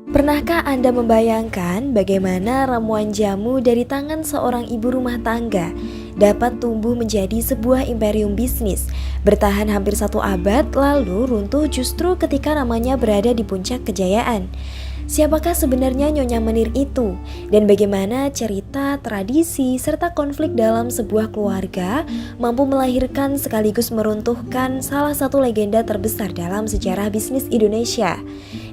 Pernahkah Anda membayangkan bagaimana ramuan jamu dari tangan seorang ibu rumah tangga dapat tumbuh menjadi sebuah imperium bisnis, bertahan hampir 1 abad lalu runtuh justru ketika namanya berada di puncak kejayaan? Siapakah sebenarnya Nyonya Menir itu? Dan bagaimana cerita, tradisi, serta konflik dalam sebuah keluarga mampu melahirkan sekaligus meruntuhkan salah satu legenda terbesar dalam sejarah bisnis Indonesia?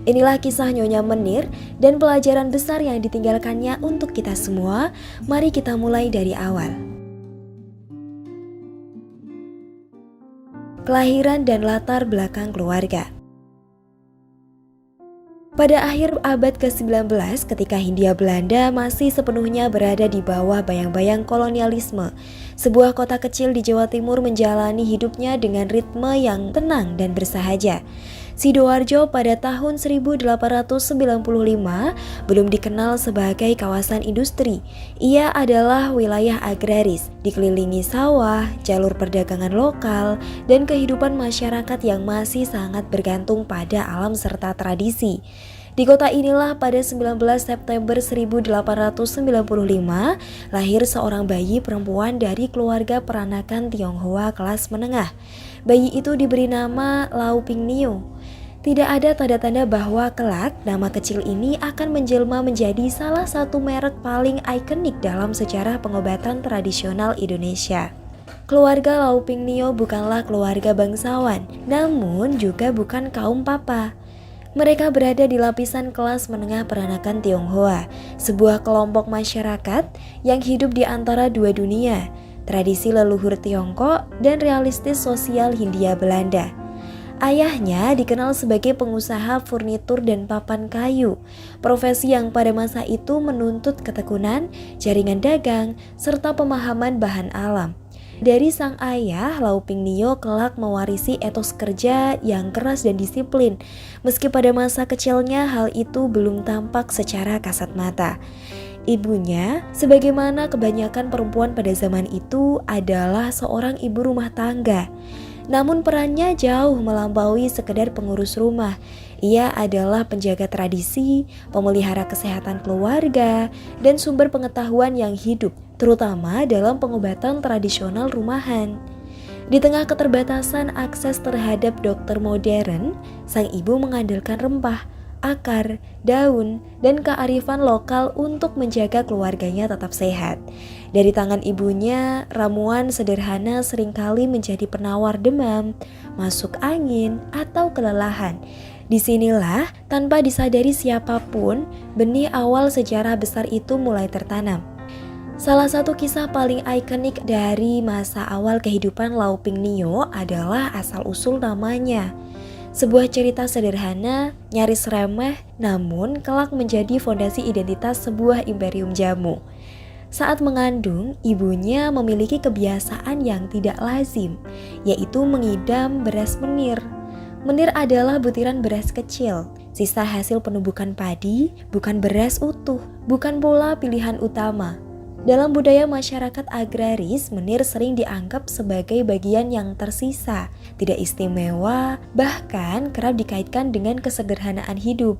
Inilah kisah Nyonya Menir dan pelajaran besar yang ditinggalkannya untuk kita semua. Mari kita mulai dari awal. Kelahiran dan latar belakang keluarga. Pada akhir abad ke-19 ketika Hindia Belanda masih sepenuhnya berada di bawah bayang-bayang kolonialisme, sebuah kota kecil di Jawa Timur menjalani hidupnya dengan ritme yang tenang dan bersahaja. Sidoarjo pada tahun 1895 belum dikenal sebagai kawasan industri. Ia adalah wilayah agraris, dikelilingi sawah, jalur perdagangan lokal, dan kehidupan masyarakat yang masih sangat bergantung pada alam serta tradisi. Di kota inilah pada 19 September 1895 lahir seorang bayi perempuan dari keluarga peranakan Tionghoa kelas menengah. Bayi itu diberi nama Lau Ping Nio. Tidak ada tanda-tanda bahwa kelak nama kecil ini akan menjelma menjadi salah satu merek paling ikonik dalam sejarah pengobatan tradisional Indonesia. Keluarga Lau Ping Nio bukanlah keluarga bangsawan, namun juga bukan kaum papa. Mereka berada di lapisan kelas menengah peranakan Tionghoa, sebuah kelompok masyarakat yang hidup di antara dua dunia, tradisi leluhur Tiongkok dan realistis sosial Hindia Belanda. Ayahnya dikenal sebagai pengusaha furnitur dan papan kayu, profesi yang pada masa itu menuntut ketekunan, jaringan dagang, serta pemahaman bahan alam. Dari sang ayah, Lau Ping Nio kelak mewarisi etos kerja yang keras dan disiplin, meski pada masa kecilnya hal itu belum tampak secara kasat mata. Ibunya, sebagaimana kebanyakan perempuan pada zaman itu, adalah seorang ibu rumah tangga. Namun perannya jauh melampaui sekedar pengurus rumah. Ia adalah penjaga tradisi, pemelihara kesehatan keluarga, dan sumber pengetahuan yang hidup, terutama dalam pengobatan tradisional rumahan. Di tengah keterbatasan akses terhadap dokter modern, sang ibu mengandalkan rempah, akar, daun, dan kearifan lokal untuk menjaga keluarganya tetap sehat. Dari tangan ibunya, ramuan sederhana seringkali menjadi penawar demam, masuk angin, atau kelelahan. Disinilah, tanpa disadari siapapun, benih awal sejarah besar itu mulai tertanam. Salah satu kisah paling ikonik dari masa awal kehidupan Lau Ping Nio adalah asal-usul namanya. Sebuah cerita sederhana, nyaris remeh, namun kelak menjadi fondasi identitas sebuah imperium jamu. Saat mengandung, ibunya memiliki kebiasaan yang tidak lazim, yaitu mengidam beras menir. Menir adalah butiran beras kecil, sisa hasil penumbukan padi, bukan beras utuh, bukan pula pilihan utama. Dalam budaya masyarakat agraris, menir sering dianggap sebagai bagian yang tersisa, tidak istimewa, bahkan kerap dikaitkan dengan kesederhanaan hidup.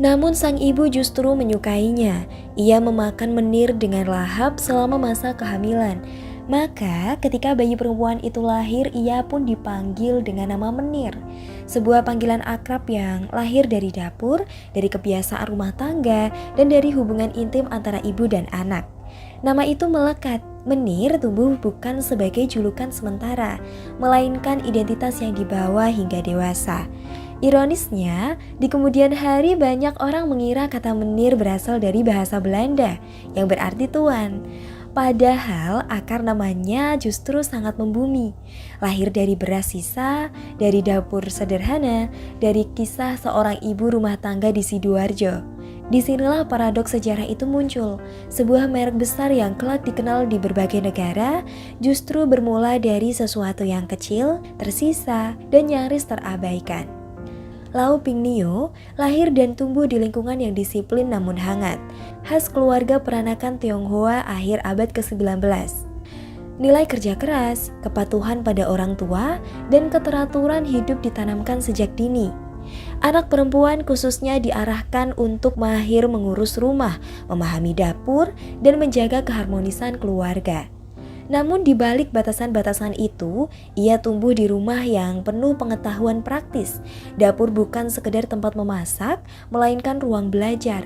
Namun sang ibu justru menyukainya. Ia memakan menir dengan lahap selama masa kehamilan. Maka ketika bayi perempuan itu lahir, ia pun dipanggil dengan nama Menir. Sebuah panggilan akrab yang lahir dari dapur, dari kebiasaan rumah tangga, dan dari hubungan intim antara ibu dan anak. Nama itu melekat. Menir tumbuh bukan sebagai julukan sementara, melainkan identitas yang dibawa hingga dewasa. Ironisnya, di kemudian hari banyak orang mengira kata menir berasal dari bahasa Belanda yang berarti tuan. Padahal akar namanya justru sangat membumi. Lahir dari beras sisa, dari dapur sederhana, dari kisah seorang ibu rumah tangga di Sidoarjo. Disinilah paradoks sejarah itu muncul. Sebuah merek besar yang kelak dikenal di berbagai negara justru bermula dari sesuatu yang kecil, tersisa, dan nyaris terabaikan. Lau Ping Nio lahir dan tumbuh di lingkungan yang disiplin namun hangat, khas keluarga peranakan Tionghoa akhir abad ke-19. Nilai kerja keras, kepatuhan pada orang tua, dan keteraturan hidup ditanamkan sejak dini. Anak perempuan khususnya diarahkan untuk mahir mengurus rumah, memahami dapur, dan menjaga keharmonisan keluarga. Namun di balik batasan-batasan itu, ia tumbuh di rumah yang penuh pengetahuan praktis. Dapur bukan sekedar tempat memasak, melainkan ruang belajar.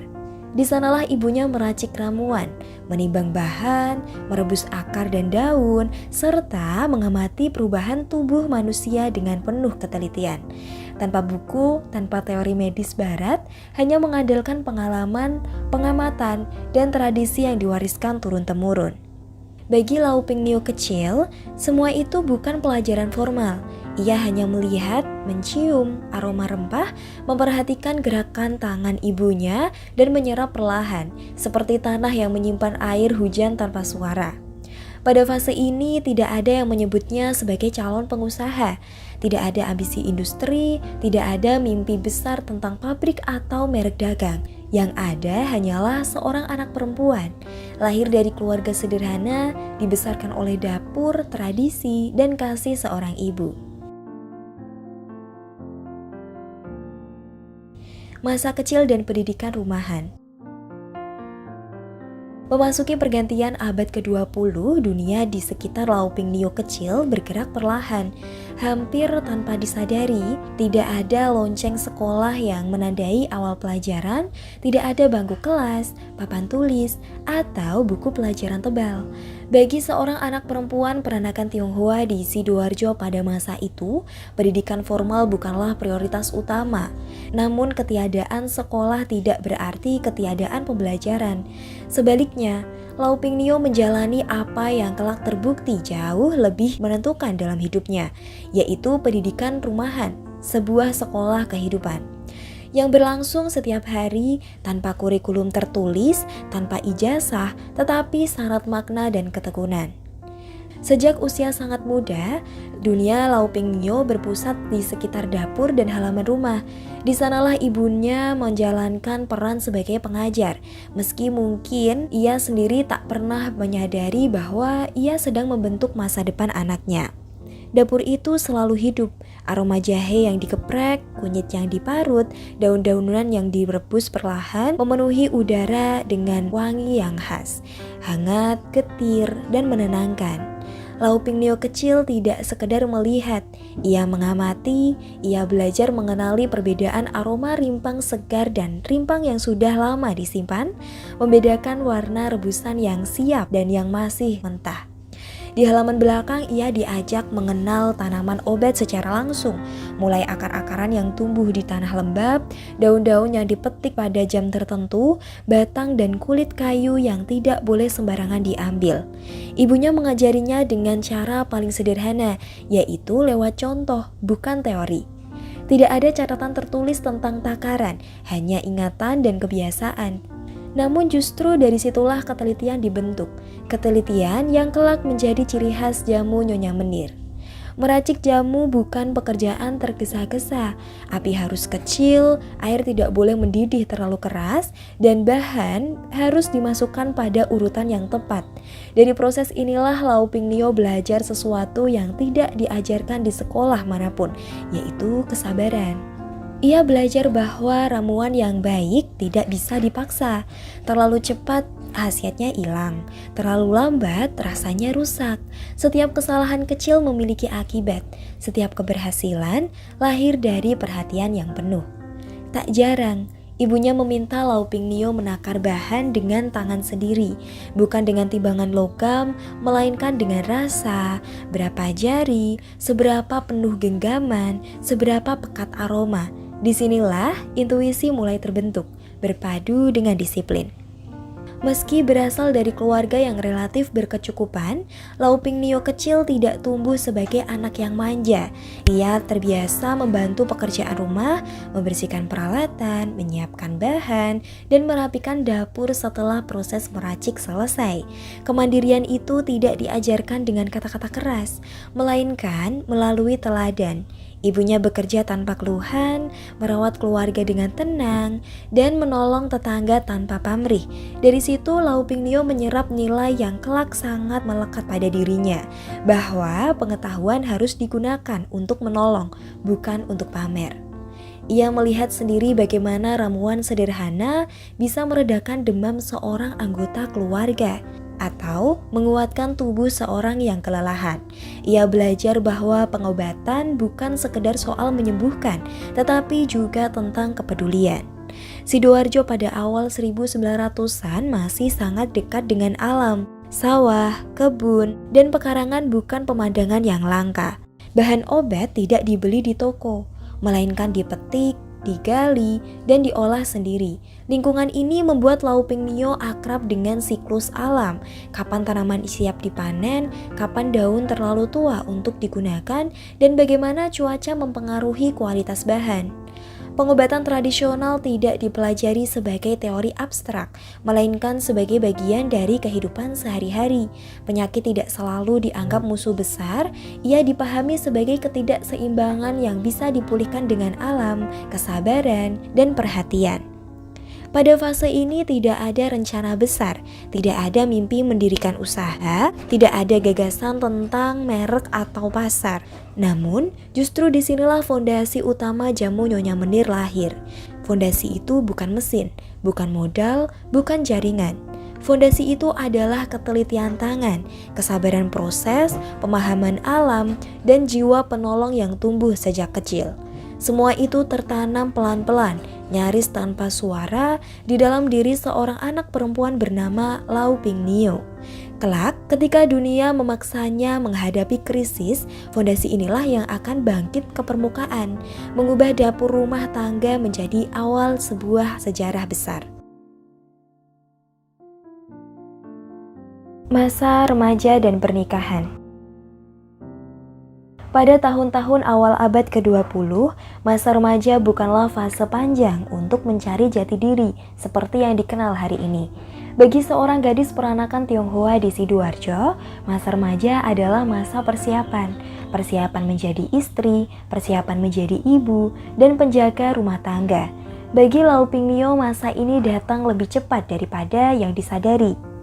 Di sanalah ibunya meracik ramuan, menimbang bahan, merebus akar dan daun, serta mengamati perubahan tubuh manusia dengan penuh ketelitian. Tanpa buku, tanpa teori medis barat, hanya mengandalkan pengalaman, pengamatan, dan tradisi yang diwariskan turun-temurun. Bagi Lau Ping Niu kecil, semua itu bukan pelajaran formal. Ia hanya melihat, mencium aroma rempah, memperhatikan gerakan tangan ibunya, dan menyerap perlahan, seperti tanah yang menyimpan air hujan tanpa suara. Pada fase ini tidak ada yang menyebutnya sebagai calon pengusaha, tidak ada ambisi industri, tidak ada mimpi besar tentang pabrik atau merek dagang. Yang ada hanyalah seorang anak perempuan, lahir dari keluarga sederhana, dibesarkan oleh dapur, tradisi, dan kasih seorang ibu. Masa kecil dan pendidikan rumahan. Memasuki pergantian abad ke-20, dunia di sekitar Lau Ping Niu kecil bergerak perlahan. Hampir tanpa disadari, tidak ada lonceng sekolah yang menandai awal pelajaran, tidak ada bangku kelas, papan tulis, atau buku pelajaran tebal. Bagi seorang anak perempuan peranakan Tionghoa di Sidoarjo pada masa itu, pendidikan formal bukanlah prioritas utama. Namun ketiadaan sekolah tidak berarti ketiadaan pembelajaran. Sebaliknya, Lau Ping Niu menjalani apa yang kelak terbukti jauh lebih menentukan dalam hidupnya, yaitu pendidikan rumahan, sebuah sekolah kehidupan yang berlangsung setiap hari tanpa kurikulum tertulis, tanpa ijazah, tetapi syarat makna dan ketekunan. Sejak usia sangat muda, dunia Lau Ping Niu berpusat di sekitar dapur dan halaman rumah. Di sanalah ibunya menjalankan peran sebagai pengajar, meski mungkin ia sendiri tak pernah menyadari bahwa ia sedang membentuk masa depan anaknya. Dapur itu selalu hidup, aroma jahe yang dikeprek, kunyit yang diparut, daun-daunan yang direbus perlahan memenuhi udara dengan wangi yang khas, hangat, getir, dan menenangkan. Lau Ping Niu kecil tidak sekedar melihat, ia mengamati, ia belajar mengenali perbedaan aroma rimpang segar dan rimpang yang sudah lama disimpan, membedakan warna rebusan yang siap dan yang masih mentah. Di halaman belakang ia diajak mengenal tanaman obat secara langsung, mulai akar-akaran yang tumbuh di tanah lembab, daun-daun yang dipetik pada jam tertentu, batang dan kulit kayu yang tidak boleh sembarangan diambil. Ibunya mengajarinya dengan cara paling sederhana, yaitu lewat contoh, bukan teori. Tidak ada catatan tertulis tentang takaran, hanya ingatan dan kebiasaan. Namun justru dari situlah ketelitian dibentuk, ketelitian yang kelak menjadi ciri khas jamu Nyonya Menir. Meracik jamu bukan pekerjaan tergesa-gesa, api harus kecil, air tidak boleh mendidih terlalu keras, dan bahan harus dimasukkan pada urutan yang tepat. Dari proses inilah Lau Ping Niu belajar sesuatu yang tidak diajarkan di sekolah manapun, yaitu kesabaran. Ia belajar bahwa ramuan yang baik tidak bisa dipaksa. Terlalu cepat khasiatnya hilang, terlalu lambat rasanya rusak. Setiap kesalahan kecil memiliki akibat. Setiap keberhasilan lahir dari perhatian yang penuh. Tak jarang ibunya meminta Lau Ping Niu menakar bahan dengan tangan sendiri, bukan dengan timbangan logam, melainkan dengan rasa, berapa jari, seberapa penuh genggaman, seberapa pekat aroma. Disinilah intuisi mulai terbentuk, berpadu dengan disiplin. Meski berasal dari keluarga yang relatif berkecukupan, Lau Ping Niu kecil tidak tumbuh sebagai anak yang manja. Ia terbiasa membantu pekerjaan rumah, membersihkan peralatan, menyiapkan bahan, dan merapikan dapur setelah proses meracik selesai. Kemandirian itu tidak diajarkan dengan kata-kata keras, melainkan melalui teladan. Ibunya bekerja tanpa keluhan, merawat keluarga dengan tenang, dan menolong tetangga tanpa pamrih. Dari situ Lau Ping Niu menyerap nilai yang kelak sangat melekat pada dirinya, bahwa pengetahuan harus digunakan untuk menolong, bukan untuk pamer. Ia melihat sendiri bagaimana ramuan sederhana bisa meredakan demam seorang anggota keluarga atau menguatkan tubuh seorang yang kelelahan. Ia belajar bahwa pengobatan bukan sekedar soal menyembuhkan, tetapi juga tentang kepedulian. Sidoarjo pada awal 1900-an masih sangat dekat dengan alam. Sawah, kebun, dan pekarangan bukan pemandangan yang langka. Bahan obat tidak dibeli di toko, melainkan dipetik, digali, dan diolah sendiri. Lingkungan ini membuat Lauping Nio akrab dengan siklus alam, kapan tanaman siap dipanen, kapan daun terlalu tua untuk digunakan, dan bagaimana cuaca mempengaruhi kualitas bahan. Pengobatan tradisional tidak dipelajari sebagai teori abstrak, melainkan sebagai bagian dari kehidupan sehari-hari. Penyakit tidak selalu dianggap musuh besar, ia dipahami sebagai ketidakseimbangan yang bisa dipulihkan dengan alam, kesabaran, dan perhatian. Pada fase ini tidak ada rencana besar, tidak ada mimpi mendirikan usaha, tidak ada gagasan tentang merek atau pasar. Namun, justru disinilah fondasi utama jamu Nyonya Menir lahir. Fondasi itu bukan mesin, bukan modal, bukan jaringan. Fondasi itu adalah ketelitian tangan, kesabaran proses, pemahaman alam, dan jiwa penolong yang tumbuh sejak kecil. Semua itu tertanam pelan-pelan, nyaris tanpa suara di dalam diri seorang anak perempuan bernama Lauping Nio. Kelak, ketika dunia memaksanya menghadapi krisis, fondasi inilah yang akan bangkit ke permukaan, mengubah dapur rumah tangga menjadi awal sebuah sejarah besar. Masa remaja dan pernikahan. Pada tahun-tahun awal abad ke-20, masa remaja bukanlah fase panjang untuk mencari jati diri seperti yang dikenal hari ini. Bagi seorang gadis peranakan Tionghoa di Sidoarjo, masa remaja adalah masa persiapan. Persiapan menjadi istri, persiapan menjadi ibu, dan penjaga rumah tangga. Bagi Lauping Nio, masa ini datang lebih cepat daripada yang disadari.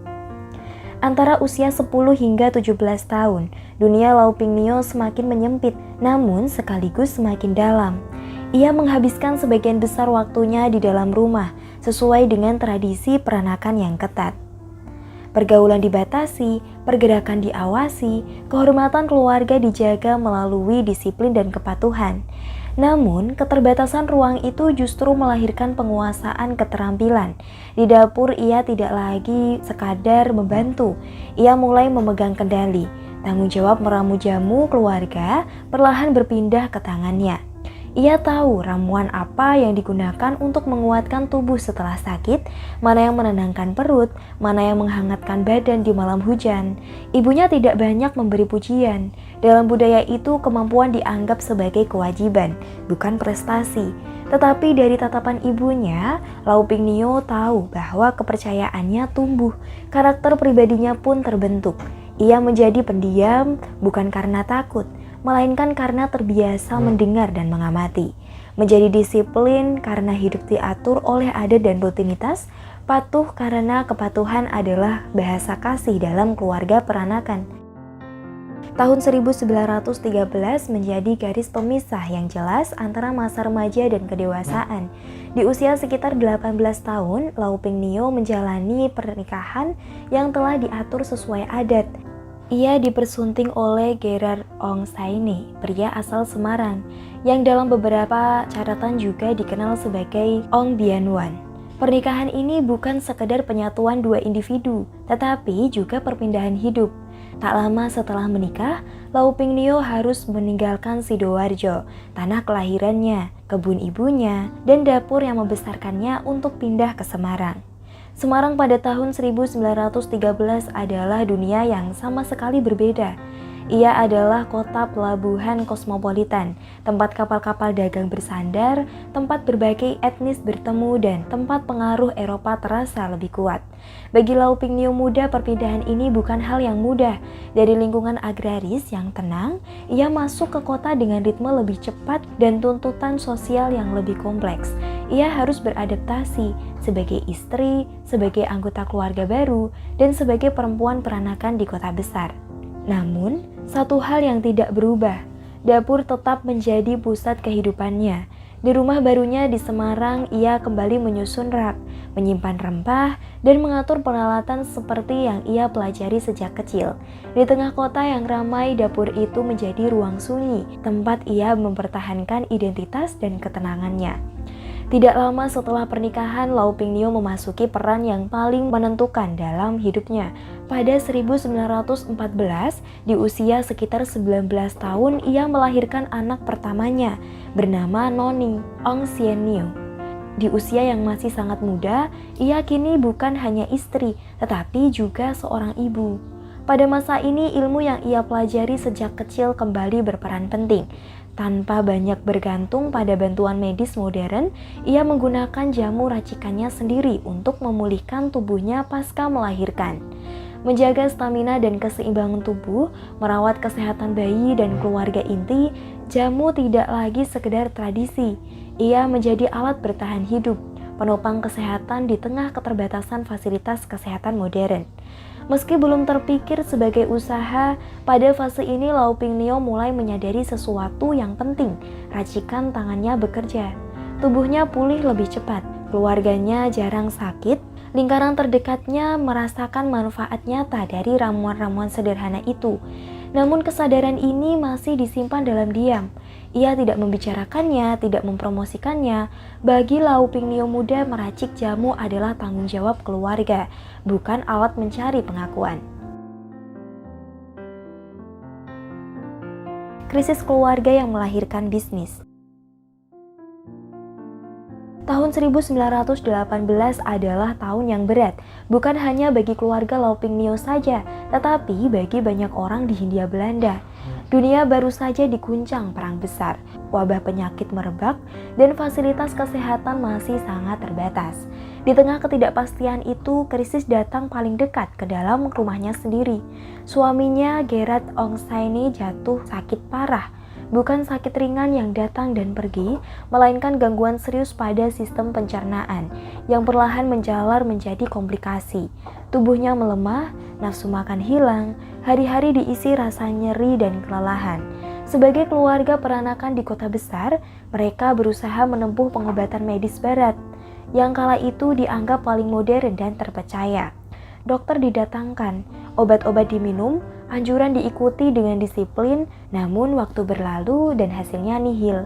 Antara usia 10 hingga 17 tahun, dunia Lauping Nio semakin menyempit, namun sekaligus semakin dalam. Ia menghabiskan sebagian besar waktunya di dalam rumah, sesuai dengan tradisi peranakan yang ketat. Pergaulan dibatasi, pergerakan diawasi, kehormatan keluarga dijaga melalui disiplin dan kepatuhan. Namun, keterbatasan ruang itu justru melahirkan penguasaan keterampilan. Di dapur ia tidak lagi sekadar membantu, ia mulai memegang kendali. Tanggung jawab meramu jamu keluarga perlahan berpindah ke tangannya. Ia tahu ramuan apa yang digunakan untuk menguatkan tubuh setelah sakit, mana yang menenangkan perut, mana yang menghangatkan badan di malam hujan. Ibunya tidak banyak memberi pujian. Dalam budaya itu, kemampuan dianggap sebagai kewajiban, bukan prestasi. Tetapi dari tatapan ibunya, Lauping Nio tahu bahwa kepercayaannya tumbuh, karakter pribadinya pun terbentuk. Ia menjadi pendiam bukan karena takut, melainkan karena terbiasa mendengar dan mengamati. Menjadi disiplin karena hidup diatur oleh adat dan rutinitas, patuh karena kepatuhan adalah bahasa kasih dalam keluarga peranakan. Tahun 1913 menjadi garis pemisah yang jelas antara masa remaja dan kedewasaan. Di usia sekitar 18 tahun, Lauping Nio menjalani pernikahan yang telah diatur sesuai adat. Ia dipersunting oleh Gerard Ong Saini, pria asal Semarang, yang dalam beberapa catatan juga dikenal sebagai Ong Bian Wan. Pernikahan ini bukan sekedar penyatuan dua individu, tetapi juga perpindahan hidup. Tak lama setelah menikah, Lauping Nio harus meninggalkan Sidoarjo, tanah kelahirannya, kebun ibunya, dan dapur yang membesarkannya untuk pindah ke Semarang. Semarang pada tahun 1913 adalah dunia yang sama sekali berbeda. Ia adalah kota pelabuhan kosmopolitan, tempat kapal-kapal dagang bersandar, tempat berbagai etnis bertemu, dan tempat pengaruh Eropa terasa lebih kuat. Bagi Lauping Nio muda, perpindahan ini bukan hal yang mudah. Dari lingkungan agraris yang tenang, ia masuk ke kota dengan ritme lebih cepat dan tuntutan sosial yang lebih kompleks. Ia harus beradaptasi sebagai istri, sebagai anggota keluarga baru, dan sebagai perempuan peranakan di kota besar. Namun, satu hal yang tidak berubah, dapur tetap menjadi pusat kehidupannya. Di rumah barunya di Semarang, ia kembali menyusun rak, menyimpan rempah, dan mengatur peralatan seperti yang ia pelajari sejak kecil. Di tengah kota yang ramai, dapur itu menjadi ruang sunyi, tempat ia mempertahankan identitas dan ketenangannya. Tidak lama setelah pernikahan, Lau Pingnio memasuki peran yang paling menentukan dalam hidupnya. Pada 1914, di usia sekitar 19 tahun, ia melahirkan anak pertamanya, bernama Noni Ong Sien Nio. Di usia yang masih sangat muda, ia kini bukan hanya istri, tetapi juga seorang ibu. Pada masa ini, ilmu yang ia pelajari sejak kecil kembali berperan penting. Tanpa banyak bergantung pada bantuan medis modern, ia menggunakan jamu racikannya sendiri untuk memulihkan tubuhnya pasca melahirkan. Menjaga stamina dan keseimbangan tubuh, merawat kesehatan bayi dan keluarga inti, jamu tidak lagi sekedar tradisi. Ia menjadi alat bertahan hidup, penopang kesehatan di tengah keterbatasan fasilitas kesehatan modern. Meski belum terpikir sebagai usaha, pada fase ini Lau Pingnio mulai menyadari sesuatu yang penting, racikan tangannya bekerja. Tubuhnya pulih lebih cepat, keluarganya jarang sakit, lingkaran terdekatnya merasakan manfaat nyata dari ramuan-ramuan sederhana itu. Namun kesadaran ini masih disimpan dalam diam. Ia tidak membicarakannya, tidak mempromosikannya. Bagi Lau Pingnio muda, meracik jamu adalah tanggung jawab keluarga, bukan alat mencari pengakuan. Krisis keluarga yang melahirkan bisnis. Tahun 1918 adalah tahun yang berat, bukan hanya bagi keluarga Lau Pingnio saja, tetapi bagi banyak orang di Hindia Belanda. Dunia baru saja diguncang perang besar, wabah penyakit merebak, dan fasilitas kesehatan masih sangat terbatas. Di tengah ketidakpastian itu, krisis datang paling dekat ke dalam rumahnya sendiri. Suaminya, Gerard Ong Saini, jatuh sakit parah. Bukan sakit ringan yang datang dan pergi, melainkan gangguan serius pada sistem pencernaan yang perlahan menjalar menjadi komplikasi. Tubuhnya melemah, nafsu makan hilang, hari-hari diisi rasa nyeri dan kelelahan. Sebagai keluarga peranakan di kota besar, mereka berusaha menempuh pengobatan medis barat, yang kala itu dianggap paling modern dan terpercaya. Dokter didatangkan, obat-obat diminum, anjuran diikuti dengan disiplin, namun waktu berlalu dan hasilnya nihil.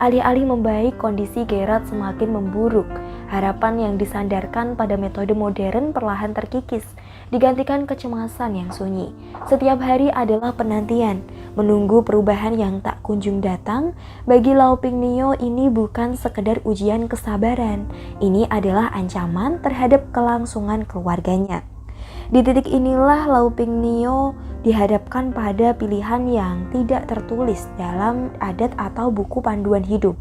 Alih-alih membaik, kondisi Gerard semakin memburuk. Harapan yang disandarkan pada metode modern perlahan terkikis, digantikan kecemasan yang sunyi. Setiap hari adalah penantian, menunggu perubahan yang tak kunjung datang. Bagi Lau Pingnio ini bukan sekedar ujian kesabaran, ini adalah ancaman terhadap kelangsungan keluarganya. Di titik inilah Lau Pingnio dihadapkan pada pilihan yang tidak tertulis dalam adat atau buku panduan hidup.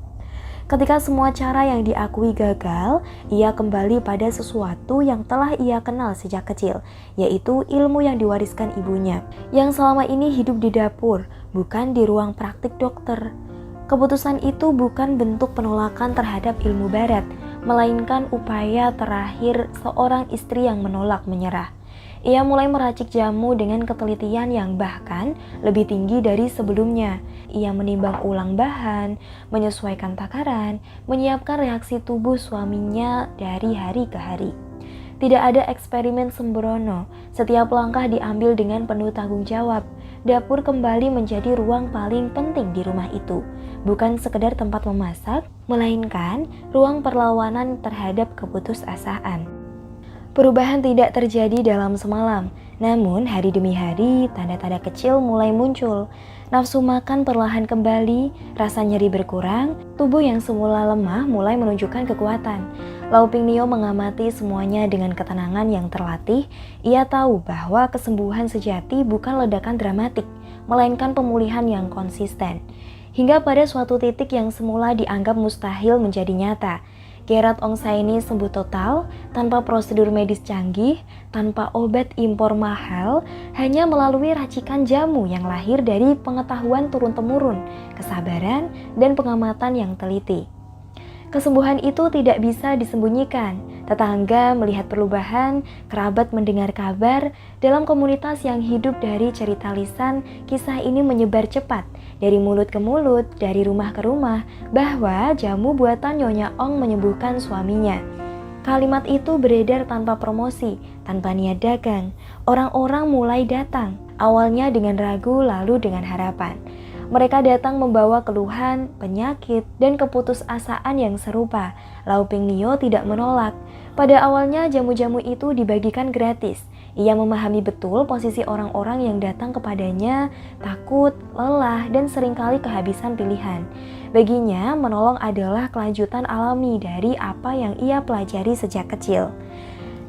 Ketika semua cara yang diakui gagal, ia kembali pada sesuatu yang telah ia kenal sejak kecil, yaitu ilmu yang diwariskan ibunya, yang selama ini hidup di dapur, bukan di ruang praktik dokter. Keputusan itu bukan bentuk penolakan terhadap ilmu barat, melainkan upaya terakhir seorang istri yang menolak menyerah. Ia mulai meracik jamu dengan ketelitian yang bahkan lebih tinggi dari sebelumnya. Ia menimbang ulang bahan, menyesuaikan takaran, menyiapkan reaksi tubuh suaminya dari hari ke hari. Tidak ada eksperimen sembrono, setiap langkah diambil dengan penuh tanggung jawab. Dapur kembali menjadi ruang paling penting di rumah itu, bukan sekedar tempat memasak, melainkan ruang perlawanan terhadap keputusasaan. Perubahan tidak terjadi dalam semalam, namun hari demi hari tanda-tanda kecil mulai muncul. Nafsu makan perlahan kembali, rasa nyeri berkurang, tubuh yang semula lemah mulai menunjukkan kekuatan. Lau Pingnio mengamati semuanya dengan ketenangan yang terlatih. Ia tahu bahwa kesembuhan sejati bukan ledakan dramatik, melainkan pemulihan yang konsisten. Hingga pada suatu titik yang semula dianggap mustahil menjadi nyata. Gerard Ong Saini sembuh total, tanpa prosedur medis canggih, tanpa obat impor mahal, hanya melalui racikan jamu yang lahir dari pengetahuan turun-temurun, kesabaran, dan pengamatan yang teliti. Kesembuhan itu tidak bisa disembunyikan. Tetangga melihat perubahan, kerabat mendengar kabar. Dalam komunitas yang hidup dari cerita lisan, kisah ini menyebar cepat dari mulut ke mulut, dari rumah ke rumah, bahwa jamu buatan Nyonya Ong menyembuhkan suaminya. Kalimat itu beredar tanpa promosi, tanpa niat dagang. Orang-orang mulai datang, awalnya dengan ragu, lalu dengan harapan. Mereka datang membawa keluhan, penyakit, dan keputusasaan yang serupa. Lau Ping Nio tidak menolak. Pada awalnya jamu-jamu itu dibagikan gratis. Ia memahami betul posisi orang-orang yang datang kepadanya, takut, lelah, dan seringkali kehabisan pilihan. Baginya, menolong adalah kelanjutan alami dari apa yang ia pelajari sejak kecil.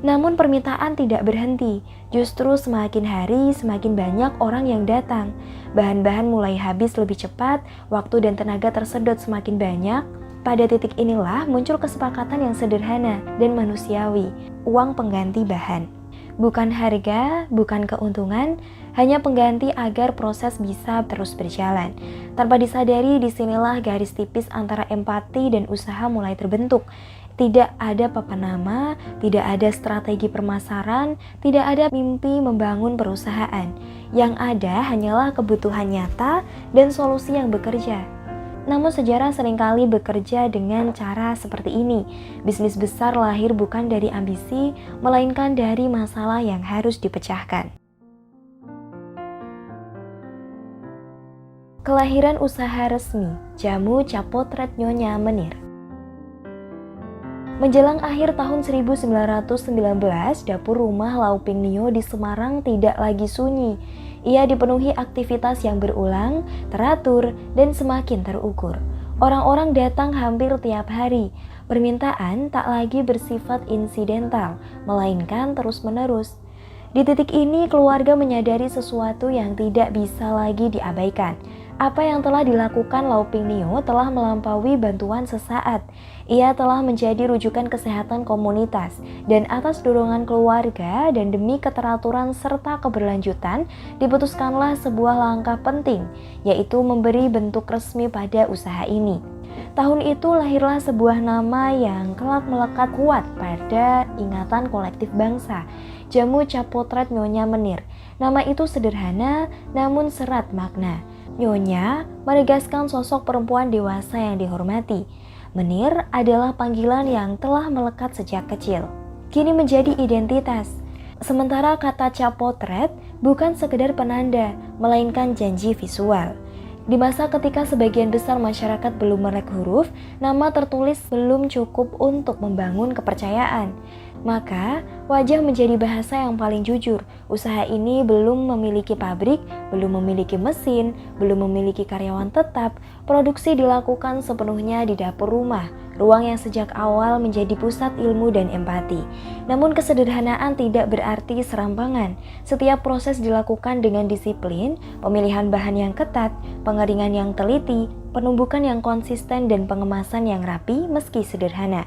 Namun permintaan tidak berhenti, justru semakin hari semakin banyak orang yang datang. Bahan-bahan mulai habis lebih cepat, waktu dan tenaga tersedot semakin banyak. Pada titik inilah muncul kesepakatan yang sederhana dan manusiawi, uang pengganti bahan. Bukan harga, bukan keuntungan, hanya pengganti agar proses bisa terus berjalan. Tanpa disadari, disinilah garis tipis antara empati dan usaha mulai terbentuk. Tidak ada papan nama, tidak ada strategi permasaran, tidak ada mimpi membangun perusahaan. Yang ada hanyalah kebutuhan nyata dan solusi yang bekerja. Namun sejarah seringkali bekerja dengan cara seperti ini. Bisnis besar lahir bukan dari ambisi, melainkan dari masalah yang harus dipecahkan. Kelahiran usaha resmi, jamu cap potret Nyonya Menir. Menjelang akhir tahun 1919, dapur rumah Lau Ping Nio di Semarang tidak lagi sunyi. Ia dipenuhi aktivitas yang berulang, teratur, dan semakin terukur. Orang-orang datang hampir tiap hari. Permintaan tak lagi bersifat insidental, melainkan terus-menerus. Di titik ini, keluarga menyadari sesuatu yang tidak bisa lagi diabaikan. Apa yang telah dilakukan Lau Ping Nio telah melampaui bantuan sesaat. Ia telah menjadi rujukan kesehatan komunitas, dan atas dorongan keluarga dan demi keteraturan serta keberlanjutan, diputuskanlah sebuah langkah penting, yaitu memberi bentuk resmi pada usaha ini. Tahun itu lahirlah sebuah nama yang kelak melekat kuat pada ingatan kolektif bangsa, jamu cap potret Nyonya Menir. Nama itu sederhana namun serat makna. Nyonya menegaskan sosok perempuan dewasa yang dihormati. Menir adalah panggilan yang telah melekat sejak kecil, kini menjadi identitas. Sementara kata cap potret bukan sekedar penanda, melainkan janji visual. Di masa ketika sebagian besar masyarakat belum melek huruf, nama tertulis belum cukup untuk membangun kepercayaan. Maka, wajah menjadi bahasa yang paling jujur. Usaha ini belum memiliki pabrik, belum memiliki mesin, belum memiliki karyawan tetap. Produksi dilakukan sepenuhnya di dapur rumah, ruang yang sejak awal menjadi pusat ilmu dan empati. Namun kesederhanaan tidak berarti serampangan. Setiap proses dilakukan dengan disiplin, pemilihan bahan yang ketat, pengeringan yang teliti, penumbukan yang konsisten, dan pengemasan yang rapi meski sederhana.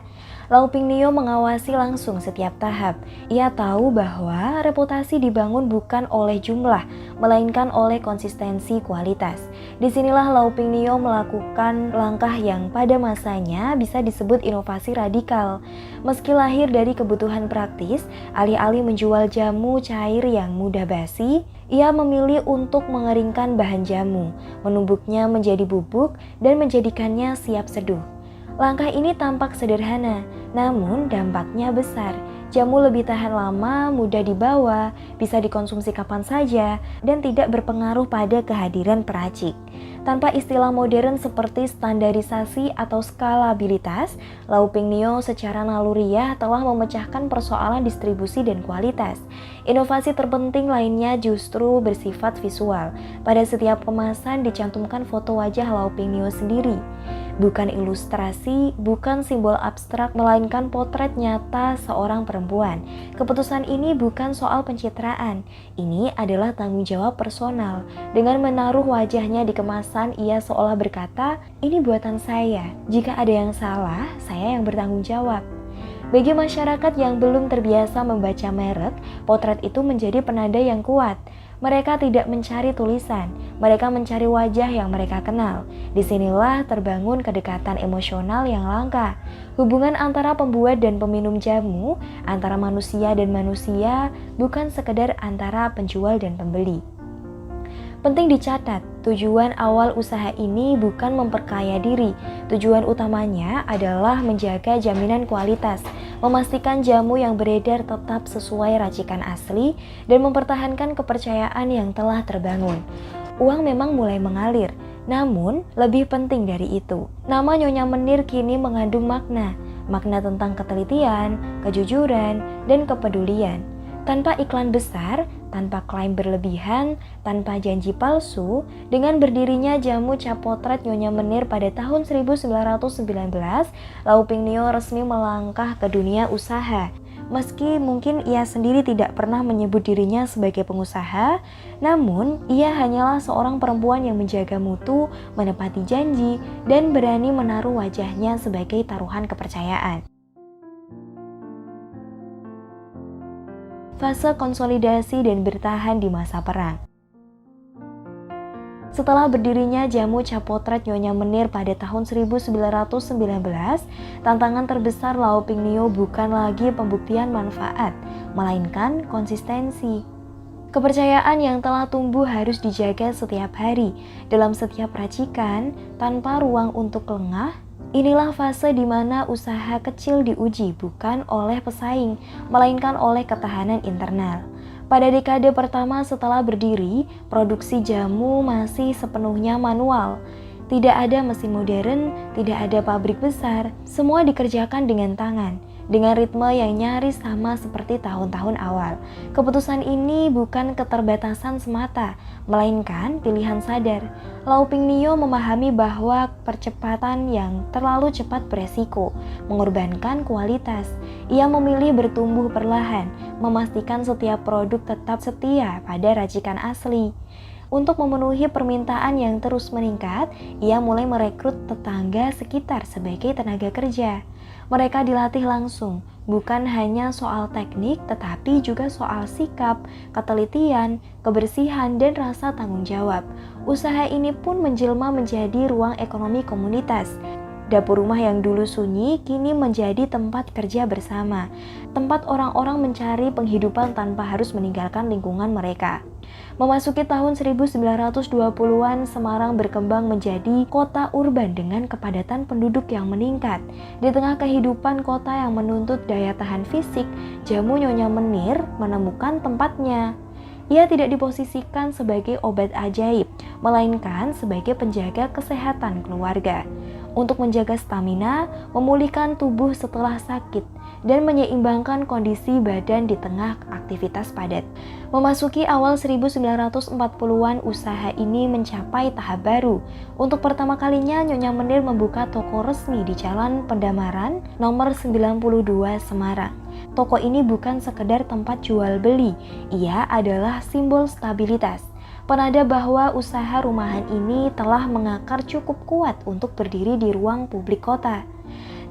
Lau Ping Nio mengawasi langsung setiap tahap. Ia tahu bahwa reputasi dibangun bukan oleh jumlah, melainkan oleh konsistensi kualitas. Disinilah Lau Ping Nio melakukan langkah yang pada masanya bisa disebut inovasi radikal. Meski lahir dari kebutuhan praktis, alih-alih menjual jamu cair yang mudah basi, ia memilih untuk mengeringkan bahan jamu, menumbuknya menjadi bubuk, dan menjadikannya siap seduh. Langkah ini tampak sederhana, namun dampaknya besar. Jamu lebih tahan lama, mudah dibawa, bisa dikonsumsi kapan saja, dan tidak berpengaruh pada kehadiran peracik. Tanpa istilah modern seperti standarisasi atau skalabilitas, Lau Ping Nio secara naluriah telah memecahkan persoalan distribusi dan kualitas. Inovasi terpenting lainnya justru bersifat visual. Pada setiap kemasan dicantumkan foto wajah Lau Ping Nio sendiri. Bukan ilustrasi, bukan simbol abstrak, melainkan potret nyata seorang perempuan. Keputusan ini bukan soal pencitraan, ini adalah tanggung jawab personal. Dengan menaruh wajahnya di kemasan, ia seolah berkata, "Ini buatan saya. Jika ada yang salah, saya yang bertanggung jawab." Bagi masyarakat yang belum terbiasa membaca merek, potret itu menjadi penanda yang kuat. Mereka tidak mencari tulisan, mereka mencari wajah yang mereka kenal. Disinilah terbangun kedekatan emosional yang langka. Hubungan antara pembuat dan peminum jamu, antara manusia dan manusia, bukan sekedar antara penjual dan pembeli. Penting dicatat, tujuan awal usaha ini bukan memperkaya diri. Tujuan utamanya adalah menjaga jaminan kualitas, memastikan jamu yang beredar tetap sesuai racikan asli, dan mempertahankan kepercayaan yang telah terbangun. Uang memang mulai mengalir, namun lebih penting dari itu, nama Nyonya Menir kini mengandung makna tentang ketelitian, kejujuran, dan kepedulian. Tanpa iklan besar, tanpa klaim berlebihan, tanpa janji palsu, dengan berdirinya jamu cap potret Nyonya Menir pada tahun 1919, Lauping Nio resmi melangkah ke dunia usaha. Meski mungkin ia sendiri tidak pernah menyebut dirinya sebagai pengusaha, namun ia hanyalah seorang perempuan yang menjaga mutu, menepati janji, dan berani menaruh wajahnya sebagai taruhan kepercayaan. Fase konsolidasi dan bertahan di masa perang. Setelah berdirinya jamu cap potret Nyonya Menir pada tahun 1919, tantangan terbesar Lauping Nio bukan lagi pembuktian manfaat, melainkan konsistensi. Kepercayaan yang telah tumbuh harus dijaga setiap hari, dalam setiap racikan, tanpa ruang untuk lengah. Inilah fase di mana usaha kecil diuji bukan oleh pesaing, melainkan oleh ketahanan internal. Pada dekade pertama setelah berdiri, produksi jamu masih sepenuhnya manual. Tidak ada mesin modern, tidak ada pabrik besar, semua dikerjakan dengan tangan, dengan ritme yang nyaris sama seperti tahun-tahun awal. Keputusan ini bukan keterbatasan semata, melainkan pilihan sadar. Lauping Nio memahami bahwa percepatan yang terlalu cepat beresiko, mengorbankan kualitas. Ia memilih bertumbuh perlahan, memastikan setiap produk tetap setia pada racikan asli. Untuk memenuhi permintaan yang terus meningkat, ia mulai merekrut tetangga sekitar sebagai tenaga kerja. Mereka dilatih langsung, bukan hanya soal teknik, tetapi juga soal sikap, ketelitian, kebersihan, dan rasa tanggung jawab. Usaha ini pun menjelma menjadi ruang ekonomi komunitas. Dapur rumah yang dulu sunyi kini menjadi tempat kerja bersama, tempat orang-orang mencari penghidupan tanpa harus meninggalkan lingkungan mereka. Memasuki tahun 1920-an, Semarang berkembang menjadi kota urban dengan kepadatan penduduk yang meningkat. Di tengah kehidupan kota yang menuntut daya tahan fisik, jamu Nyonya Menir menemukan tempatnya. Ia tidak diposisikan sebagai obat ajaib, melainkan sebagai penjaga kesehatan keluarga. Untuk menjaga stamina, memulihkan tubuh setelah sakit, dan menyeimbangkan kondisi badan di tengah aktivitas padat. Memasuki awal 1940-an, usaha ini mencapai tahap baru. Untuk pertama kalinya, Nyonya Menir membuka toko resmi di Jalan Pendamaran, nomor 92 Semarang. Toko ini bukan sekedar tempat jual beli, ia adalah simbol stabilitas. Penanda bahwa usaha rumahan ini telah mengakar cukup kuat untuk berdiri di ruang publik kota.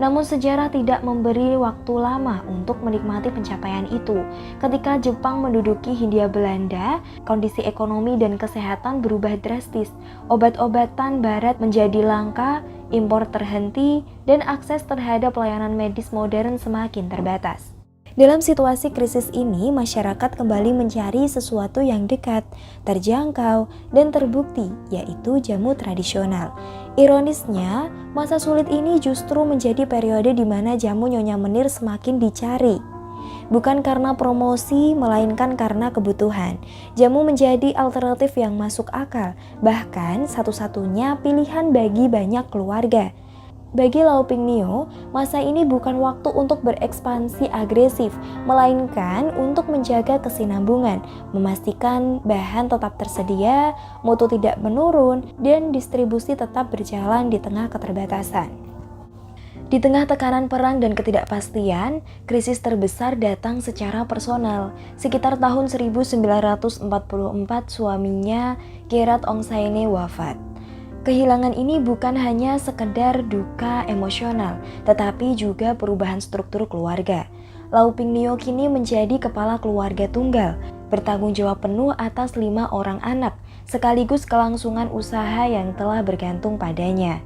Namun sejarah tidak memberi waktu lama untuk menikmati pencapaian itu. Ketika Jepang menduduki Hindia Belanda, kondisi ekonomi dan kesehatan berubah drastis. Obat-obatan barat menjadi langka, impor terhenti, dan akses terhadap layanan medis modern semakin terbatas. Dalam situasi krisis ini, masyarakat kembali mencari sesuatu yang dekat, terjangkau, dan terbukti, yaitu jamu tradisional. Ironisnya, masa sulit ini justru menjadi periode di mana jamu Nyonya Menir semakin dicari. Bukan karena promosi, melainkan karena kebutuhan. Jamu menjadi alternatif yang masuk akal, bahkan satu-satunya pilihan bagi banyak keluarga. Bagi Lauping Nio, masa ini bukan waktu untuk berekspansi agresif, melainkan untuk menjaga kesinambungan, memastikan bahan tetap tersedia, mutu tidak menurun, dan distribusi tetap berjalan di tengah keterbatasan. Di tengah tekanan perang dan ketidakpastian, krisis terbesar datang secara personal. Sekitar tahun 1944, suaminya, Gerard Ongsaene, wafat. Kehilangan ini bukan hanya sekedar duka emosional, tetapi juga perubahan struktur keluarga. Lauping Nio kini menjadi kepala keluarga tunggal. bertanggung jawab penuh atas 5 orang anak, sekaligus kelangsungan usaha yang telah bergantung padanya.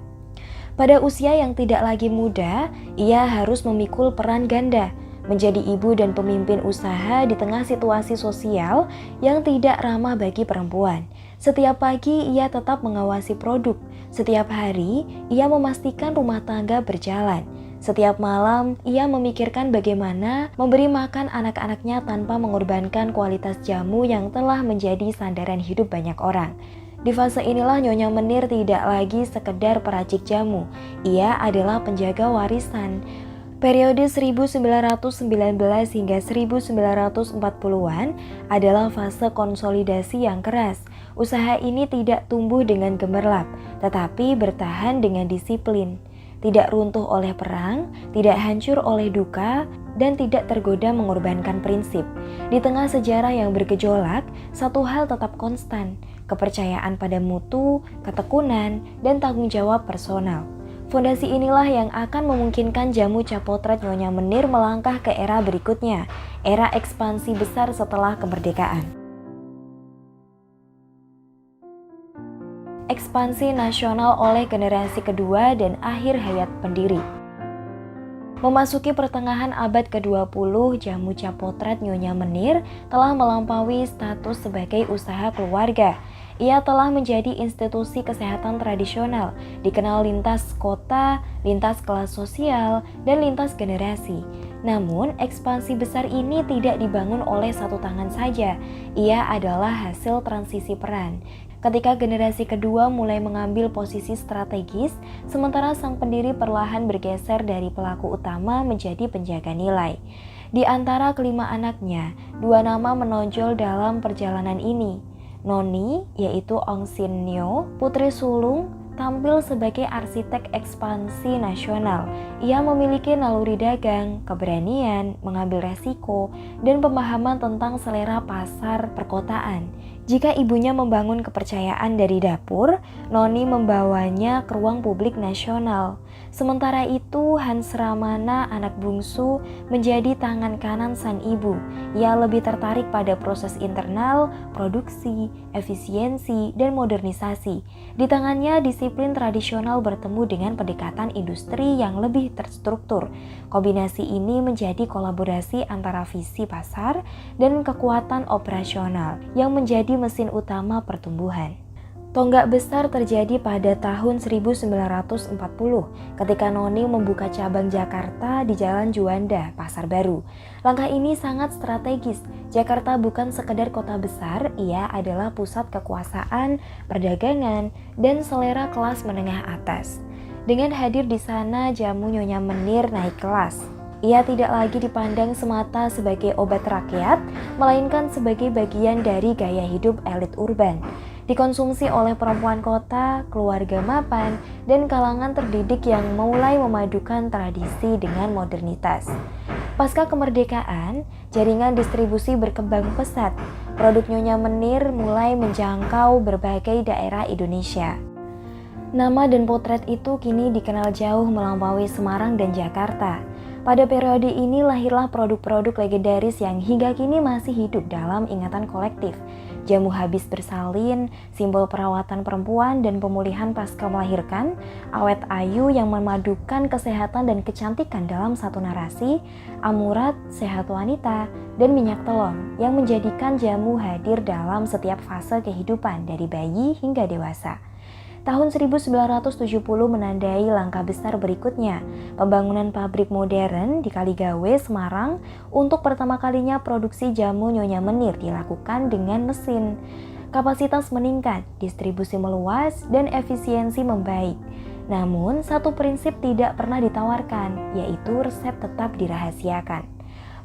Pada usia yang tidak lagi muda, ia harus memikul peran ganda, menjadi ibu dan pemimpin usaha di tengah situasi sosial yang tidak ramah bagi perempuan. Setiap pagi ia tetap mengawasi produk, setiap hari ia memastikan rumah tangga berjalan. Setiap malam ia memikirkan bagaimana memberi makan anak-anaknya tanpa mengorbankan kualitas jamu yang telah menjadi sandaran hidup banyak orang. Di fase inilah Nyonya Menir tidak lagi sekedar peracik jamu, ia adalah penjaga warisan. Periode 1919 hingga 1940-an adalah fase konsolidasi yang keras. Usaha ini tidak tumbuh dengan gemerlap, tetapi bertahan dengan disiplin. Tidak runtuh oleh perang, tidak hancur oleh duka, dan tidak tergoda mengorbankan prinsip. Di tengah sejarah yang bergejolak, satu hal tetap konstan, kepercayaan pada mutu, ketekunan, dan tanggung jawab personal. Fondasi inilah yang akan memungkinkan jamu cap potret Nyonya Menir melangkah ke era berikutnya, era ekspansi besar setelah kemerdekaan. Ekspansi nasional oleh generasi kedua dan akhir hayat pendiri. Memasuki pertengahan abad ke-20, jamu cap potret Nyonya Menir telah melampaui status sebagai usaha keluarga. Ia telah menjadi institusi kesehatan tradisional, dikenal lintas kota, lintas kelas sosial, dan lintas generasi. Namun, ekspansi besar ini tidak dibangun oleh satu tangan saja. Ia adalah hasil transisi peran. Ketika generasi kedua mulai mengambil posisi strategis, sementara sang pendiri perlahan bergeser dari pelaku utama menjadi penjaga nilai. Di antara kelima anaknya, 2 nama menonjol dalam perjalanan ini. Noni, yaitu Ong Sin Nyo, putri sulung, tampil sebagai arsitek ekspansi nasional. Ia memiliki naluri dagang, keberanian, mengambil resiko, dan pemahaman tentang selera pasar perkotaan. Jika ibunya membangun kepercayaan dari dapur, Noni membawanya ke ruang publik nasional. Sementara itu, Hans Ramana, anak bungsu, menjadi tangan kanan sang ibu. Ia lebih tertarik pada proses internal, produksi, efisiensi, dan modernisasi. Di tangannya, disiplin tradisional bertemu dengan pendekatan industri yang lebih terstruktur. Kombinasi ini menjadi kolaborasi antara visi pasar dan kekuatan operasional yang menjadi mesin utama pertumbuhan. Tonggak besar terjadi pada tahun 1940 ketika Noni membuka cabang Jakarta di Jalan Juanda, Pasar Baru. Langkah ini sangat strategis. Jakarta bukan sekedar kota besar, ia adalah pusat kekuasaan, perdagangan, dan selera kelas menengah atas. Dengan hadir di sana, jamu Nyonya Menir naik kelas. Ia tidak lagi dipandang semata sebagai obat rakyat, melainkan sebagai bagian dari gaya hidup elit urban. Dikonsumsi oleh perempuan kota, keluarga mapan, dan kalangan terdidik yang mulai memadukan tradisi dengan modernitas. Pasca kemerdekaan, jaringan distribusi berkembang pesat. Produk Nyonya Menir mulai menjangkau berbagai daerah Indonesia. Nama dan potret itu kini dikenal jauh melampaui Semarang dan Jakarta. Pada periode ini lahirlah produk-produk legendaris yang hingga kini masih hidup dalam ingatan kolektif. Jamu habis bersalin, simbol perawatan perempuan dan pemulihan pasca melahirkan, awet ayu yang memadukan kesehatan dan kecantikan dalam satu narasi, amurat, sehat wanita, dan minyak telon yang menjadikan jamu hadir dalam setiap fase kehidupan dari bayi hingga dewasa. Tahun 1970 menandai langkah besar berikutnya, pembangunan pabrik modern di Kaligawe, Semarang. Untuk pertama kalinya produksi jamu Nyonya Menir dilakukan dengan mesin. Kapasitas meningkat, distribusi meluas, dan efisiensi membaik. Namun, satu prinsip tidak pernah ditawarkan, yaitu resep tetap dirahasiakan.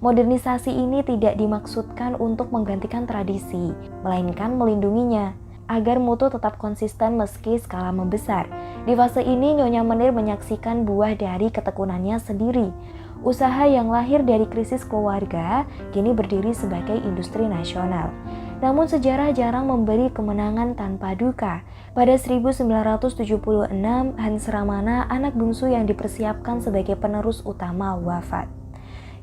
Modernisasi ini tidak dimaksudkan untuk menggantikan tradisi, melainkan melindunginya, agar mutu tetap konsisten meski skala membesar. Di fase ini, Nyonya Menir menyaksikan buah dari ketekunannya sendiri. Usaha yang lahir dari krisis keluarga kini berdiri sebagai industri nasional. Namun sejarah jarang memberi kemenangan tanpa duka. Pada 1976, Hans Ramana, anak bungsu yang dipersiapkan sebagai penerus utama, wafat.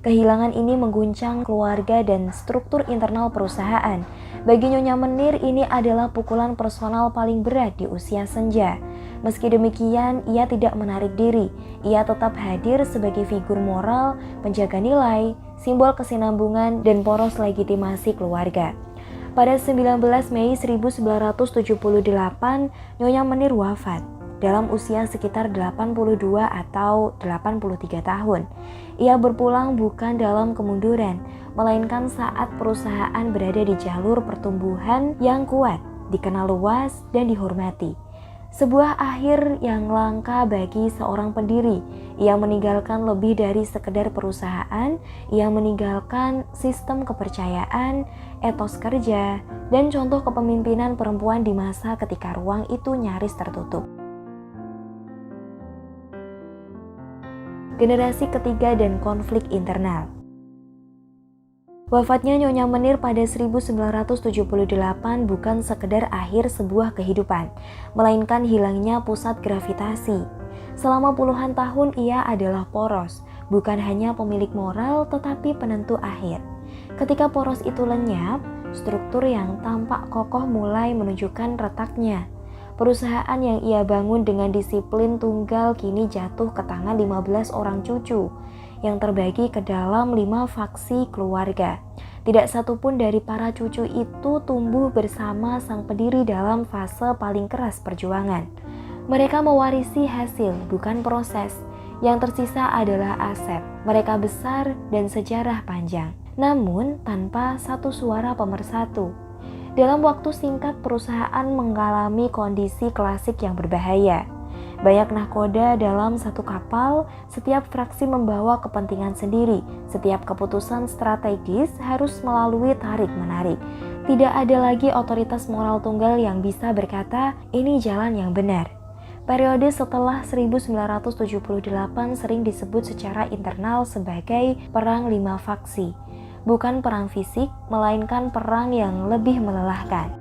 Kehilangan ini mengguncang keluarga dan struktur internal perusahaan. Bagi Nyonya Menir, ini adalah pukulan personal paling berat di usia senja. Meski demikian, ia tidak menarik diri. Ia tetap hadir sebagai figur moral, penjaga nilai, simbol kesinambungan, dan poros legitimasi keluarga. Pada 19 Mei 1978, Nyonya Menir wafat dalam usia sekitar 82 atau 83 tahun. Ia berpulang bukan dalam kemunduran, melainkan saat perusahaan berada di jalur pertumbuhan yang kuat, dikenal luas dan dihormati. Sebuah akhir yang langka bagi seorang pendiri. Ia meninggalkan lebih dari sekedar perusahaan, ia meninggalkan sistem kepercayaan, etos kerja, dan contoh kepemimpinan perempuan di masa ketika ruang itu nyaris tertutup. Generasi ketiga dan konflik internal. Wafatnya Nyonya Menir pada 1978 bukan sekedar akhir sebuah kehidupan, melainkan hilangnya pusat gravitasi. Selama puluhan tahun ia adalah poros, bukan hanya pemilik moral tetapi penentu akhir. Ketika poros itu lenyap, struktur yang tampak kokoh mulai menunjukkan retaknya. Perusahaan yang ia bangun dengan disiplin tunggal kini jatuh ke tangan 15 orang cucu yang terbagi ke dalam 5 faksi keluarga. Tidak satupun dari para cucu itu tumbuh bersama sang pendiri dalam fase paling keras perjuangan. Mereka mewarisi hasil, bukan proses. Yang tersisa adalah aset. Mereka besar dan sejarah panjang, namun tanpa satu suara pemersatu. Dalam waktu singkat, perusahaan mengalami kondisi klasik yang berbahaya. Banyak nahkoda dalam satu kapal, setiap fraksi membawa kepentingan sendiri. Setiap keputusan strategis harus melalui tarik-menarik. Tidak ada lagi otoritas moral tunggal yang bisa berkata, ini jalan yang benar. Periode setelah 1978 sering disebut secara internal sebagai perang 5 faksi. Bukan perang fisik, melainkan perang yang lebih melelahkan.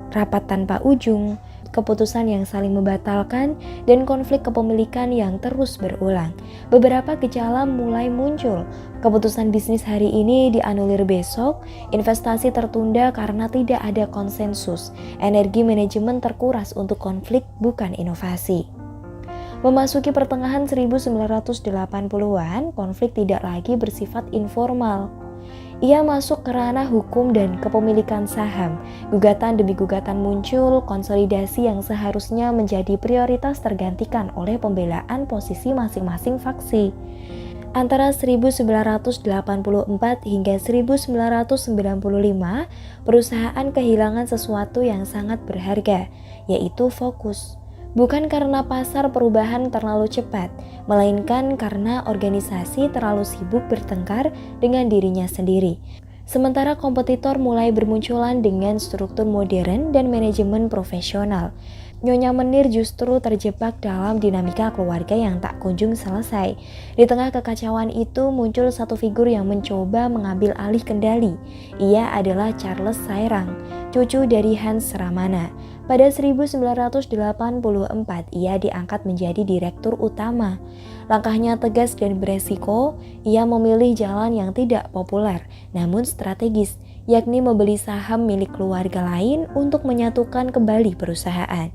Rapat tanpa ujung, keputusan yang saling membatalkan, dan konflik kepemilikan yang terus berulang. Beberapa gejala mulai muncul. Keputusan bisnis hari ini dianulir besok, investasi tertunda karena tidak ada konsensus, energi manajemen terkuras untuk konflik bukan inovasi. Memasuki pertengahan 1980-an, konflik tidak lagi bersifat informal. Ia masuk ke ranah hukum dan kepemilikan saham. Gugatan demi gugatan muncul, konsolidasi yang seharusnya menjadi prioritas tergantikan oleh pembelaan posisi masing-masing faksi. Antara 1984 hingga 1995, perusahaan kehilangan sesuatu yang sangat berharga, yaitu fokus. Bukan karena pasar perubahan terlalu cepat, melainkan karena organisasi terlalu sibuk bertengkar dengan dirinya sendiri. Sementara kompetitor mulai bermunculan dengan struktur modern dan manajemen profesional, Nyonya Menir justru terjebak dalam dinamika keluarga yang tak kunjung selesai. Di tengah kekacauan itu muncul satu figur yang mencoba mengambil alih kendali. Ia adalah Charles Sairang, cucu dari Hans Ramana. Pada 1984, ia diangkat menjadi direktur utama. Langkahnya tegas dan beresiko, ia memilih jalan yang tidak populer, namun strategis, yakni membeli saham milik keluarga lain untuk menyatukan kembali perusahaan.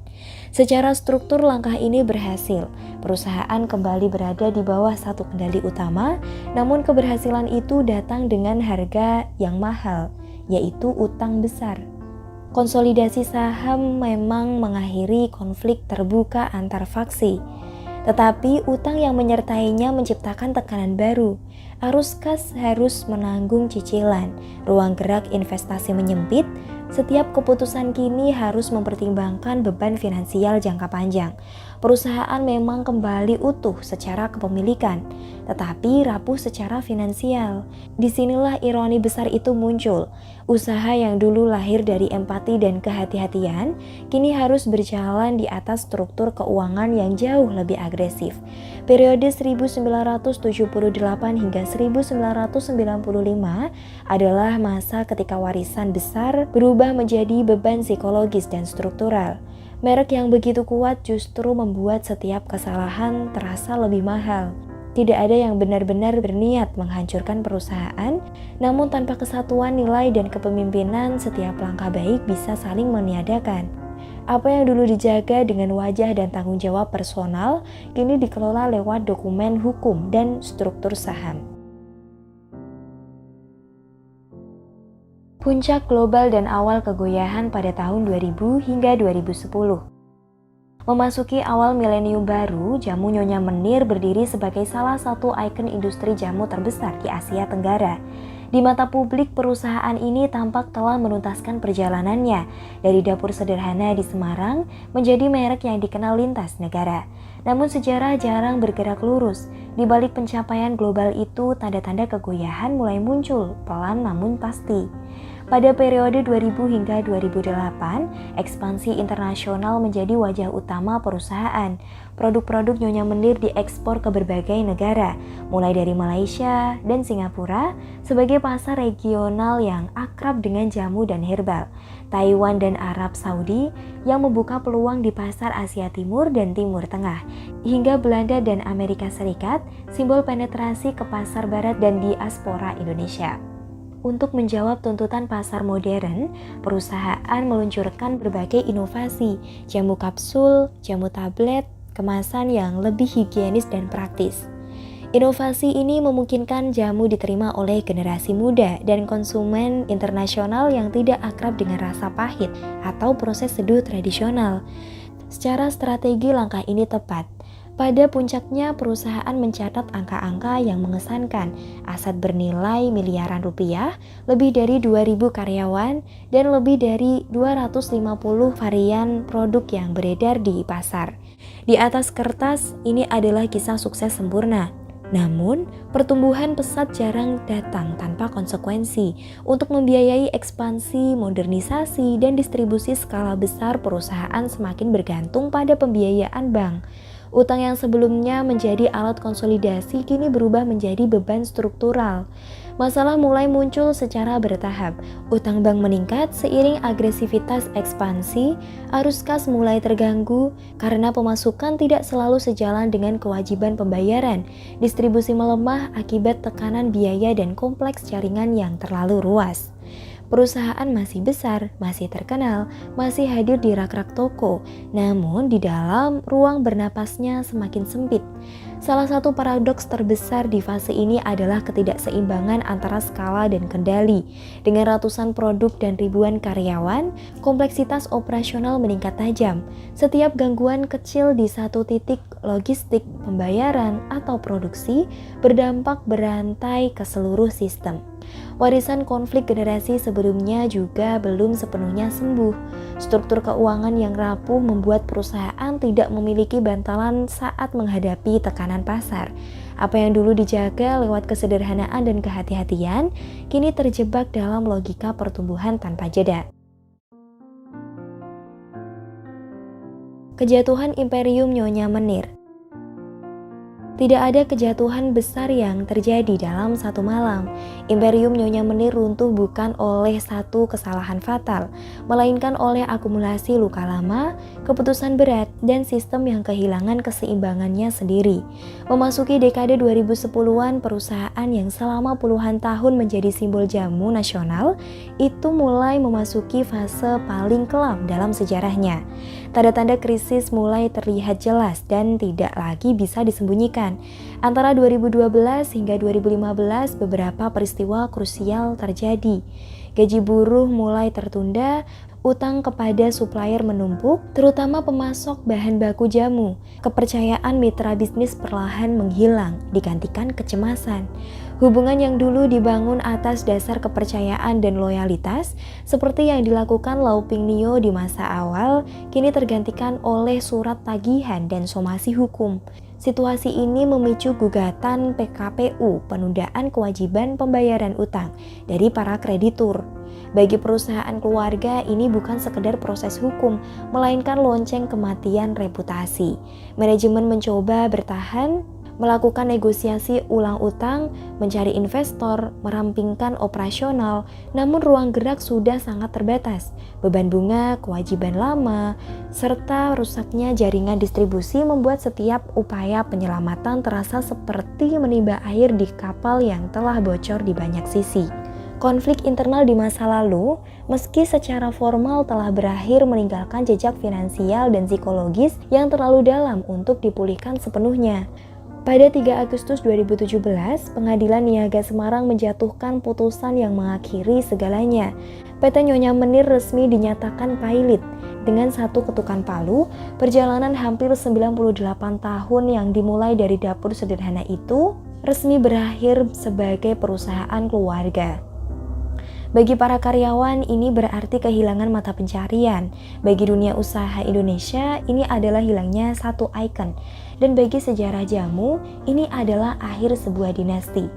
Secara struktur langkah ini berhasil. Perusahaan kembali berada di bawah satu kendali utama, namun keberhasilan itu datang dengan harga yang mahal, yaitu utang besar. Konsolidasi saham memang mengakhiri konflik terbuka antar faksi, tetapi utang yang menyertainya menciptakan tekanan baru. Arus kas harus menanggung cicilan, ruang gerak investasi menyempit. Setiap keputusan kini harus mempertimbangkan beban finansial jangka panjang. Perusahaan memang kembali utuh secara kepemilikan, tetapi rapuh secara finansial. Disinilah ironi besar itu muncul. Usaha yang dulu lahir dari empati dan kehati-hatian, kini harus berjalan di atas struktur keuangan yang jauh lebih agresif. Periode 1978 hingga 1995 adalah masa ketika warisan besar berubah menjadi beban psikologis dan struktural. Merek yang begitu kuat justru membuat setiap kesalahan terasa lebih mahal. Tidak ada yang benar-benar berniat menghancurkan perusahaan, namun tanpa kesatuan nilai dan kepemimpinan, setiap langkah baik bisa saling meniadakan. Apa yang dulu dijaga dengan wajah dan tanggung jawab personal, kini dikelola lewat dokumen hukum dan struktur saham. Puncak global dan awal kegoyahan pada tahun 2000 hingga 2010. Memasuki awal milenium baru, jamu Nyonya Menir berdiri sebagai salah satu ikon industri jamu terbesar di Asia Tenggara. Di mata publik, perusahaan ini tampak telah menuntaskan perjalanannya dari dapur sederhana di Semarang menjadi merek yang dikenal lintas negara. Namun sejarah jarang bergerak lurus. Di balik pencapaian global itu, tanda-tanda kegoyahan mulai muncul, pelan namun pasti. Pada periode 2000 hingga 2008, ekspansi internasional menjadi wajah utama perusahaan. Produk-produk Nyonya Menir diekspor ke berbagai negara, mulai dari Malaysia dan Singapura sebagai pasar regional yang akrab dengan jamu dan herbal, Taiwan dan Arab Saudi yang membuka peluang di pasar Asia Timur dan Timur Tengah, hingga Belanda dan Amerika Serikat, simbol penetrasi ke pasar barat dan diaspora Indonesia. Untuk menjawab tuntutan pasar modern, perusahaan meluncurkan berbagai inovasi, jamu kapsul, jamu tablet, kemasan yang lebih higienis dan praktis. Inovasi ini memungkinkan jamu diterima oleh generasi muda dan konsumen internasional yang tidak akrab dengan rasa pahit atau proses seduh tradisional. Secara strategi langkah ini tepat. Pada puncaknya, perusahaan mencatat angka-angka yang mengesankan, aset bernilai miliaran rupiah, lebih dari 2.000 karyawan, dan lebih dari 250 varian produk yang beredar di pasar. Di atas kertas, ini adalah kisah sukses sempurna. Namun, pertumbuhan pesat jarang datang tanpa konsekuensi. Untuk membiayai ekspansi, modernisasi, dan distribusi skala besar, perusahaan semakin bergantung pada pembiayaan bank. Utang yang sebelumnya menjadi alat konsolidasi kini berubah menjadi beban struktural. Masalah mulai muncul secara bertahap. Utang bank meningkat seiring agresivitas ekspansi, arus kas mulai terganggu karena pemasukan tidak selalu sejalan dengan kewajiban pembayaran. Distribusi melemah akibat tekanan biaya dan kompleks jaringan yang terlalu luas. Perusahaan masih besar, masih terkenal, masih hadir di rak-rak toko, namun di dalam ruang bernapasnya semakin sempit. Salah satu paradoks terbesar di fase ini adalah ketidakseimbangan antara skala dan kendali. Dengan ratusan produk dan ribuan karyawan, kompleksitas operasional meningkat tajam. Setiap gangguan kecil di satu titik logistik, pembayaran, atau produksi berdampak berantai ke seluruh sistem. Warisan konflik generasi sebelumnya juga belum sepenuhnya sembuh. Struktur keuangan yang rapuh membuat perusahaan tidak memiliki bantalan saat menghadapi tekanan pasar. Apa yang dulu dijaga lewat kesederhanaan dan kehati-hatian, kini terjebak dalam logika pertumbuhan tanpa jeda. Kejatuhan Imperium Nyonya Menir. Tidak ada kejatuhan besar yang terjadi dalam satu malam. Imperium Nyonya Menir runtuh bukan oleh satu kesalahan fatal, melainkan oleh akumulasi luka lama, keputusan berat, dan sistem yang kehilangan keseimbangannya sendiri. Memasuki dekade 2010-an, perusahaan yang selama puluhan tahun menjadi simbol jamu nasional itu mulai memasuki fase paling kelam dalam sejarahnya. Tanda-tanda krisis mulai terlihat jelas dan tidak lagi bisa disembunyikan. Antara 2012 hingga 2015 beberapa peristiwa krusial terjadi. Gaji buruh mulai tertunda, utang kepada supplier menumpuk, terutama pemasok bahan baku jamu. Kepercayaan mitra bisnis perlahan menghilang, digantikan kecemasan. Hubungan yang dulu dibangun atas dasar kepercayaan dan loyalitas, seperti yang dilakukan Lauping Nio di masa awal, kini tergantikan oleh surat tagihan dan somasi hukum. Situasi ini memicu gugatan PKPU, penundaan kewajiban pembayaran utang, dari para kreditur. Bagi perusahaan keluarga, ini bukan sekedar proses hukum, melainkan lonceng kematian reputasi. Manajemen mencoba bertahan, melakukan negosiasi ulang utang, mencari investor, merampingkan operasional, namun ruang gerak sudah sangat terbatas. Beban bunga, kewajiban lama, serta rusaknya jaringan distribusi membuat setiap upaya penyelamatan terasa seperti menimba air di kapal yang telah bocor di banyak sisi. Konflik internal di masa lalu, meski secara formal telah berakhir, meninggalkan jejak finansial dan psikologis yang terlalu dalam untuk dipulihkan sepenuhnya. Pada 3 Agustus 2017, Pengadilan Niaga Semarang menjatuhkan putusan yang mengakhiri segalanya. PT Nyonya Menir resmi dinyatakan pailit. Dengan satu ketukan palu, perjalanan hampir 98 tahun yang dimulai dari dapur sederhana itu resmi berakhir sebagai perusahaan keluarga. Bagi para karyawan, ini berarti kehilangan mata pencarian. Bagi dunia usaha Indonesia, ini adalah hilangnya satu ikon. Dan bagi sejarah jamu, ini adalah akhir sebuah dinasti.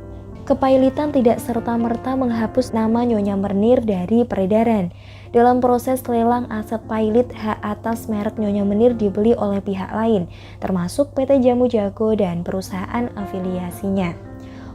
Kepailitan tidak serta-merta menghapus nama Nyonya Menir dari peredaran. Dalam proses lelang aset pailit, hak atas merek Nyonya Menir dibeli oleh pihak lain, termasuk PT Jamu Jago dan perusahaan afiliasinya.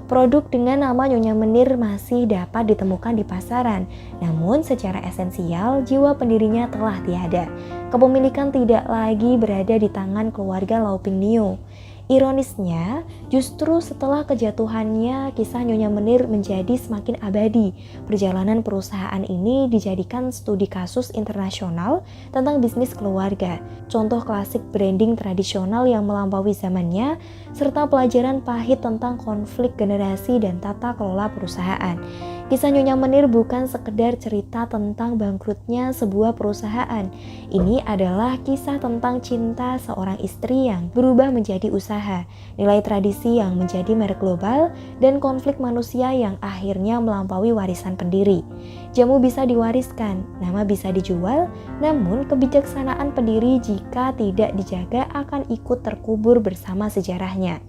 Produk dengan nama Nyonya Menir masih dapat ditemukan di pasaran, namun secara esensial jiwa pendirinya telah tiada. Kepemilikan tidak lagi berada di tangan keluarga Lauping Nio. Ironisnya, justru setelah kejatuhannya, kisah Nyonya Menir menjadi semakin abadi. Perjalanan perusahaan ini dijadikan studi kasus internasional tentang bisnis keluarga, contoh klasik branding tradisional yang melampaui zamannya, serta pelajaran pahit tentang konflik generasi dan tata kelola perusahaan. Kisah Nyonya Menir bukan sekedar cerita tentang bangkrutnya sebuah perusahaan. Ini adalah kisah tentang cinta seorang istri yang berubah menjadi usaha, nilai tradisi yang menjadi merek global, dan konflik manusia yang akhirnya melampaui warisan pendiri. Jamu bisa diwariskan, nama bisa dijual, namun kebijaksanaan pendiri jika tidak dijaga akan ikut terkubur bersama sejarahnya.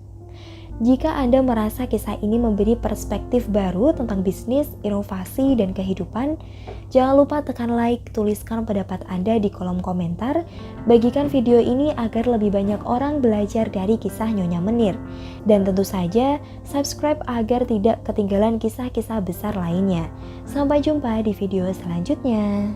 Jika Anda merasa kisah ini memberi perspektif baru tentang bisnis, inovasi, dan kehidupan, jangan lupa tekan like, tuliskan pendapat Anda di kolom komentar, bagikan video ini agar lebih banyak orang belajar dari kisah Nyonya Menir. Dan tentu saja, subscribe agar tidak ketinggalan kisah-kisah besar lainnya. Sampai jumpa di video selanjutnya.